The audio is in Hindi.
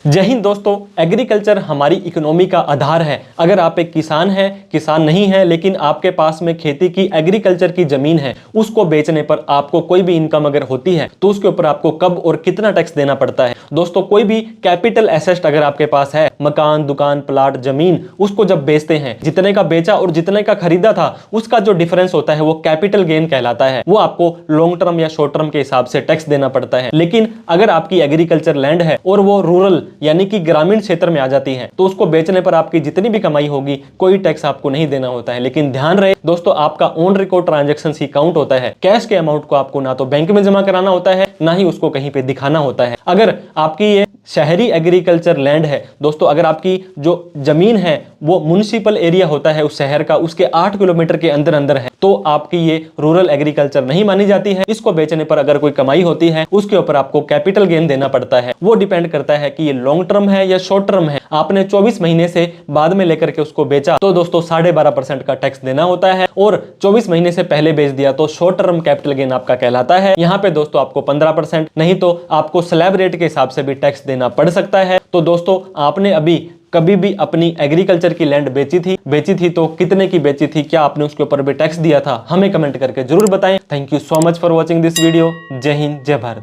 जय हिंद दोस्तों, एग्रीकल्चर हमारी इकोनॉमी का आधार है। अगर आप एक किसान हैं, किसान नहीं है लेकिन आपके पास में खेती की एग्रीकल्चर की जमीन है, उसको बेचने पर आपको कोई भी इनकम अगर होती है तो उसके ऊपर आपको कब और कितना टैक्स देना पड़ता है। दोस्तों, कोई भी कैपिटल एसेट अगर आपके पास है, मकान, दुकान, प्लाट, जमीन, उसको जब बेचते हैं, जितने का बेचा और जितने का खरीदा था उसका जो डिफरेंस होता है वो कैपिटल गेन कहलाता है। वो आपको लॉन्ग टर्म या शॉर्ट टर्म के हिसाब से टैक्स देना पड़ता है। लेकिन अगर आपकी एग्रीकल्चर लैंड है और वो रूरल यानी कि ग्रामीण क्षेत्र में आ जाती है तो उसको बेचने पर आपकी जितनी भी कमाई होगी कोई टैक्स आपको नहीं देना होता है। लेकिन ध्यान रहे दोस्तों, आपका on record transactions he count होता है। कैश के अमाउंट को आपको ना तो बैंक में जमा कराना होता है, ना ही उसको कहीं पे दिखाना होता है। अगर आपकी ये शहरी एग्रीकल्चर लैंड है दोस्तों, अगर आपकी जो जमीन है वो म्युनिसिपल एरिया होता है उस शहर का, उसके 8 किलोमीटर के अंदर अंदर है, तो आपकी ये रूरल एग्रीकल्चर नहीं मानी जाती है। इसको बेचने पर अगर कोई कमाई होती है उसके ऊपर आपको कैपिटल गेन देना पड़ता है। वो डिपेंड करता है कि ये लॉन्ग टर्म है या शॉर्ट टर्म है। आपने 24 महीने से बाद में लेकर के उसको बेचा तो दोस्तों 12.5% का टैक्स देना होता है, और 24 महीने से पहले बेच दिया तो शॉर्ट टर्म कैपिटल गेन आपका कहलाता है। यहाँ पे दोस्तों आपको 15%, नहीं तो आपको स्लैब रेट के हिसाब से भी टैक्स देना पड़ सकता है। तो दोस्तों, आपने अभी कभी भी अपनी एग्रीकल्चर की लैंड बेची थी तो कितने की बेची थी, क्या आपने उसके ऊपर भी टैक्स दिया था, हमें कमेंट करके जरूर बताएं। Thank you so much for watching this video. जय हिंद, जय भारत।